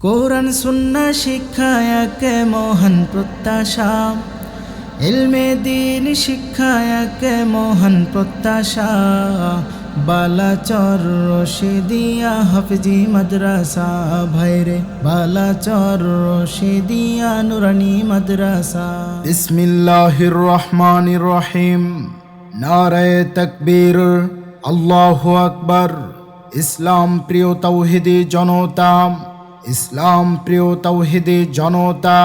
কোরআন সুন্নাহ শিক্ষা এক মহান প্রত্যাশা, ইলমে দ্বীন শিক্ষা এক মহান প্রত্যাশা। বালাচর রশিদিয়া হাফিজি মাদ্রাসা, ভাইরে বালাচর রশিদিয়া নুরানি মাদ্রাসা। বিসমিল্লাহির রহমানির রহিম। নারায়ে তাকবীর, আল্লাহু আকবার। ইসলাম প্রিয় তাওহীদি জনতা, ইসলাম প্রিয় তাওহীদি জনতা,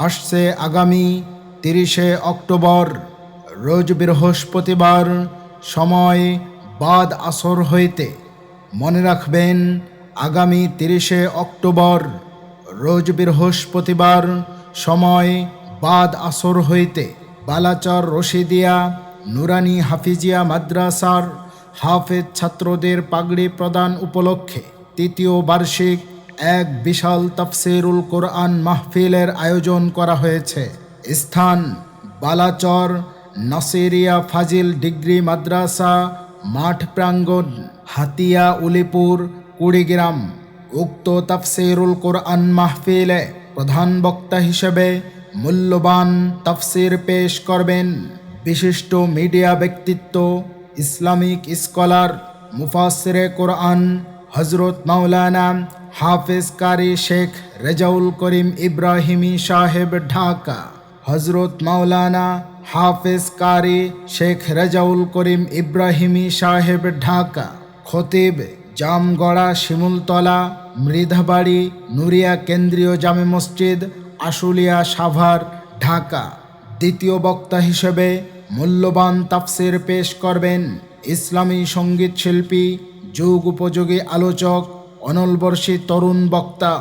আসছে আগামী 30শে অক্টোবর, রোজ বৃহস্পতিবার, সময় বাদ আসর হইতে। মনে রাখবেন, আগামী 30শে অক্টোবর, রোজ বৃহস্পতিবার, সময় বাদ আসর হইতে বালাচর রশিদিয়া নুরানি হাফিজিয়া মাদ্রাসার হাফেজ ছাত্রদের পাগড়ি প্রদান উপলক্ষে ৩য় বার্ষিক এক বিশাল তাফসীরুল কোরআন মাহফিলের আয়োজন করা হয়েছে। স্থান বালাচর নাসিরিয়া ফাজিল ডিগ্রি মাদ্রাসা মাঠ প্রাঙ্গণ, হাতিয়া উলিপুর, কুড়িগ্রাম। উক্ত তাফসীরুল কোরআন মাহফিলে প্রধান বক্তা হিসেবে মূল্যবান তাফসীর পেশ করবেন বিশিষ্ট মিডিয়া ব্যক্তিত্ব, ইসলামিক স্কলার, মুফাসসিরে কোরআন হযরত মাওলানা হাফেজ কারি শেখ রেজাউল করিম ইব্রাহিমী সাহেব, ঢাকা। হযরত মাওলানা হাফেজ কারি শেখ রেজাউল করিম ইব্রাহিমী সাহেব, ঢাকা। খতিব জামগড়া শিমুলতলা মৃধাবাড়ি নুরিয়া কেন্দ্রীয় জামে মসজিদ, আশুলিয়া, সাভার, ঢাকা। দ্বিতীয় বক্তা হিসেবে মূল্যবান তাফসীর পেশ করবেন ইসলামী সঙ্গীত শিল্পী, যুগ উপযোগী আলোচক, অনলবর্ষী তরুণ বক্তা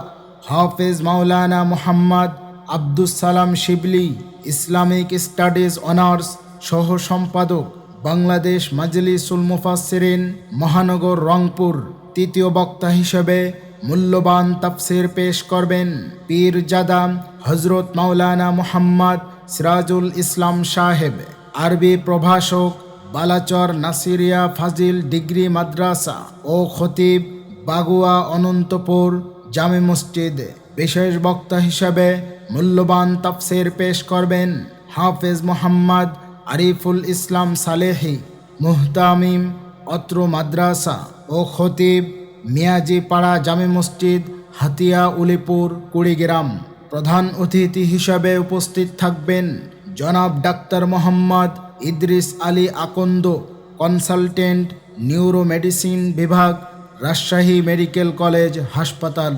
হাফেজ মাওলানা মুহাম্মদ আব্দুস সালাম শিবলি, ইসলামিক স্টাডিজ অনার্স সহ সম্পাদক, বাংলাদেশ মাজলিসুল মুফাসসিরিন, মহানগর, রংপুর। তৃতীয় বক্তা হিসেবে মূল্যবান তাফসীর পেশ করবেন পীরজাদা হযরত মাওলানা মুহাম্মদ সিরাজুল ইসলাম সাহেব, আরবি প্রভাষক, বালাচর নাসিরিয়া ফাজিল ডিগ্রি মাদ্রাসা ও খতিব, বাগুয়া, অনন্তপুর জামে মসজিদ। বিশেষ বক্তা হিসেবে মূল্যবান তাফসীর পেশ করবেন হাফেজ মোহাম্মদ আরিফুল ইসলাম সালেহী, মুহতামিম, অত্র মাদ্রাসা ও খতিব, মিয়াজিপাড়া জামে মসজিদ, হাতিয়া উলিপুর, কুড়িগ্রাম। প্রধান অতিথি হিসেবে উপস্থিত থাকবেন জনাব ডাক্তার মোহাম্মদ ইদ্রিস আলী আকন্দ, কনসালটেন্ট, নিউরো মেডিসিন বিভাগ, রাজশাহী মেডিকেল কলেজ হাসপাতাল।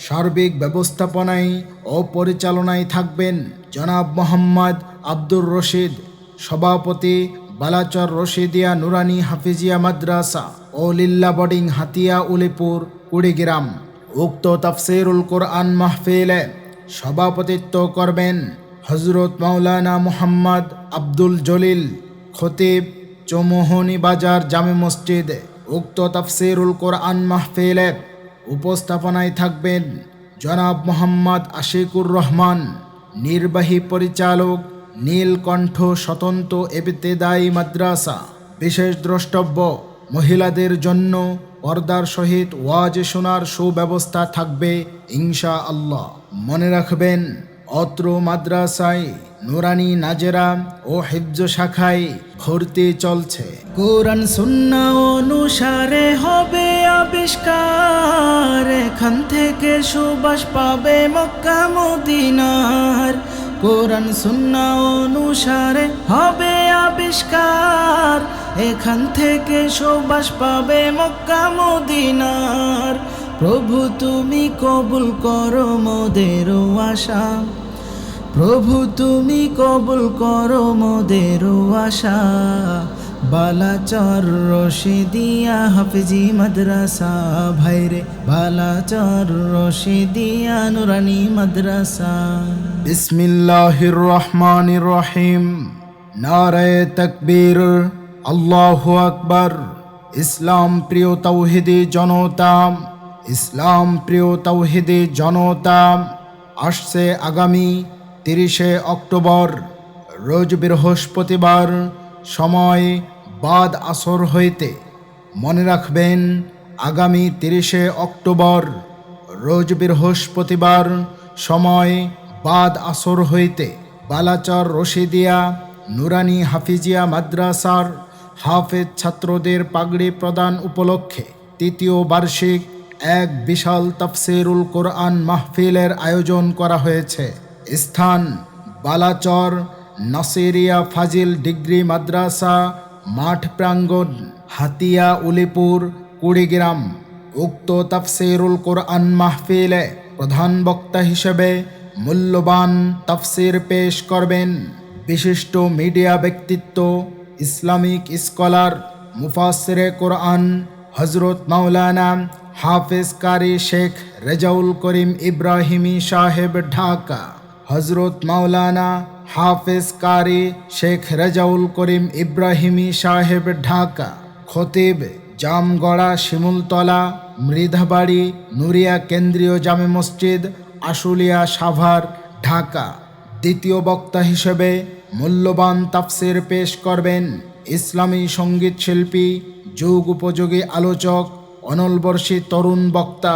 সার্বিক ব্যবস্থাপনায় ও পরিচালনায় থাকবেন জনাব মোহাম্মদ আব্দুর রশিদ, সভাপতি, বালাচর রশিদিয়া নুরানি হাফিজিয়া মাদ্রাসা ও লিল্লা বোর্ডিং, হাতিয়া উলিপুর, কুড়িগ্রাম। উক্ত তাফসীরুল কোরআন মাহফিলে সভাপতিত্ব করবেন হযরত মাওলানা মুহাম্মদ আব্দুল জলিল, খতিব, চৌমোহনী বাজার জামে মসজিদ। উক্ত তাফসীরুল কোরআন মাহফিলে উপস্থাপনায় থাকবেন জনাব মোহাম্মদ আশিকুর রহমান, নির্বাহী পরিচালক, নীলকণ্ঠ স্বতন্ত্র ইবতেদায়ী মাদ্রাসা। বিশেষ দ্রষ্টব্য, মহিলাদের জন্য পর্দার সহিত ওয়াজ শোনার সুব্যবস্থা থাকবে ইনশাআল্লাহ। মনে রাখবেন, অত্র মাদ্রাসায় নুরানি নাজেরা ও হিফজ শাখায় ভর্তি চলছে। কোরআন সুন্নাহ অনুসারে হবে আবিষ্কার, এখান থেকে সুবাস পাবে মক্কা মদিনার। কোরআন সুন্নাহ অনুসারে হবে আবিষ্কার, এখান থেকে সুবাস পাবে মক্কা মদিনার। প্রভু তুমি কবুল করো মোদের আশা, প্রভু তুমি কবুল করো মোদের আশা। বালাচর রশিদিয়া হাফিজি মাদ্রাসা, ভাইরে বালাচর রশিদিয়া নুরানি মাদ্রাসা। বিসমিল্লাহির রহমানির রহিম। নারায়ে তাকবীর, আল্লাহু আকবার। ইসলাম প্রিয় তাওহীদি জনতা, ইসলাম প্রিয় তাওহীদি জনতা, আসছে আগামী 30শে অক্টোবর, রোজ বৃহস্পতিবার, সময় বাদ আসর হইতে। মনে রাখবেন, আগামী 30শে অক্টোবর, রোজ বৃহস্পতিবার সময় বাদ আসর হইতে বালাচর রশিদিয়া নুরানি হাফিজিয়া মাদ্রাসার হাফেজ ছাত্রদের পাগড়ি প্রদান উপলক্ষে তৃতীয় বার্ষিক এক বিশাল তাফসীরুল কোরআন মাহফিলের আয়োজন করা হয়েছে। স্থান বালাচর নাসিরিয়া ফাজিল ডিগ্রি মাদ্রাসা মাঠ প্রাঙ্গণ, হাতিয়া উলিপুর, কুড়িগ্রাম। উক্ত তাফসীরুল কোরআন মাহফিলে প্রধান বক্তা হিসেবে মূল্যবান তাফসীর পেশ করবেন বিশিষ্ট মিডিয়া ব্যক্তিত্ব, ইসলামিক স্কলার, মুফাসসিরে কোরআন হযরত মাওলানা হাফেজ কারি শেখ রেজাউল করিম ইব্রাহিমী সাহেব ঢাকা। হযরত মাওলানা হাফেজ কারি শেখ রেজাউল করিম ইব্রাহিমী সাহেব ঢাকা। খতিব জামগড়া শিমুলতলা মৃধাবাড়ি নুরিয়া কেন্দ্রীয় জামে মসজিদ আশুলিয়া সাভার ঢাকা। দ্বিতীয় বক্তা হিসেবে মূল্যবান তাফসীর পেশ করবেন ইসলামী সঙ্গীত শিল্পী, যুগ উপযোগী আলোচক, অনলবর্ষী তরুণ বক্তা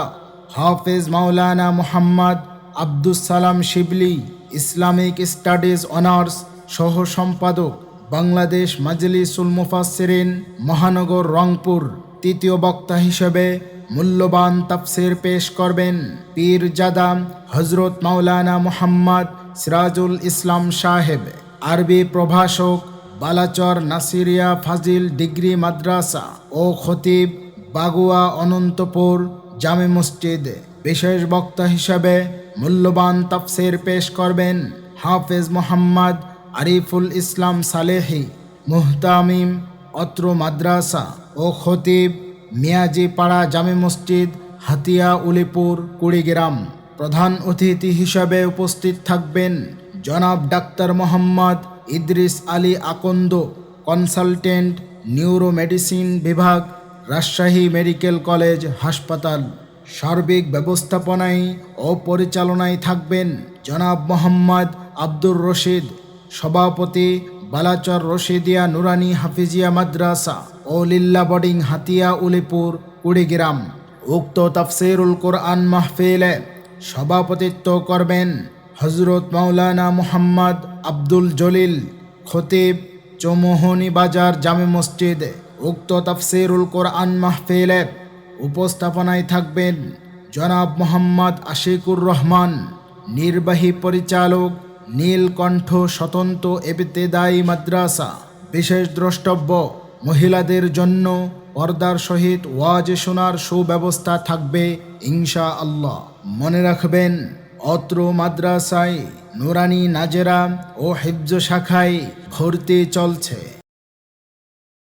হাফেজ মাওলানা মুহাম্মদ আব্দুস সালাম শিবলি, ইসলামিক স্টাডিজ অনার্স সহ সম্পাদক, বাংলাদেশ মাজলিসুল মুফাসসিরিন মহানগর রংপুর। তৃতীয় বক্তা হিসেবে মূল্যবান তাফসীর পেশ করবেন পীরজাদা হযরত মাওলানা মুহাম্মদ সিরাজুল ইসলাম সাহেব, আরবি প্রভাষক, বালাচর নাসিরিয়া ফাজিল ডিগ্রি মাদ্রাসা ও খতিব, বাগুয়া অনন্তপুর জামে মসজিদ। বিশেষ বক্তা হিসেবে মূল্যবান তাফসীর পেশ করবেন হাফেজ মোহাম্মদ আরিফুল ইসলাম সালেহি, মুহতামিম, অত্র মাদ্রাসা ও খতিব, মিয়াজিপাড়া জামে মসজিদ, হাতিয়া উলিপুর, কুড়িগ্রাম। প্রধান অতিথি হিসেবে উপস্থিত থাকবেন জনাব ডাক্তার মোহাম্মদ ইদ্রিস আলী আকন্দ, কনসালটেন্ট, নিউরো মেডিসিন বিভাগ, রাজশাহী মেডিকেল কলেজ হাসপাতাল। সার্বিক ব্যবস্থাপনায় ও পরিচালনায় থাকবেন জনাব মোহাম্মদ আব্দুর রশিদ, সভাপতি বালাচর রশিদিয়া নুরানি হাফিজিয়া মাদ্রাসা ও লিল্লা বোর্ডিং হাতিয়া উলিপুর, কুড়িগ্রাম। উক্ত তাফসীরুল কোরআন মাহফিলে সভাপতিত্ব করবেন হযরত মাওলানা মুহাম্মদ আব্দুল জলিল, খতিব, চৌমোহনী বাজার জামে মসজিদ। উক্ত তাফসীরুল কোরআন মাহফিলে উপস্থাপনায় থাকবেন জনাব মোহাম্মদ আশিকুর রহমান, নির্বাহী পরিচালক, নীলকণ্ঠ স্বতন্ত্র ইবতেদায়ী মাদ্রাসা। বিশেষ দ্রষ্টব্য মহিলাদের জন্য পর্দার সহিত ওয়াজ শোনার সুব্যবস্থা থাকবে ইনশাআল্লাহ। মনে রাখবেন, অত্র মাদ্রাসায় নুরানি নাজেরা ও হিফজ শাখায় ভর্তি চলছে।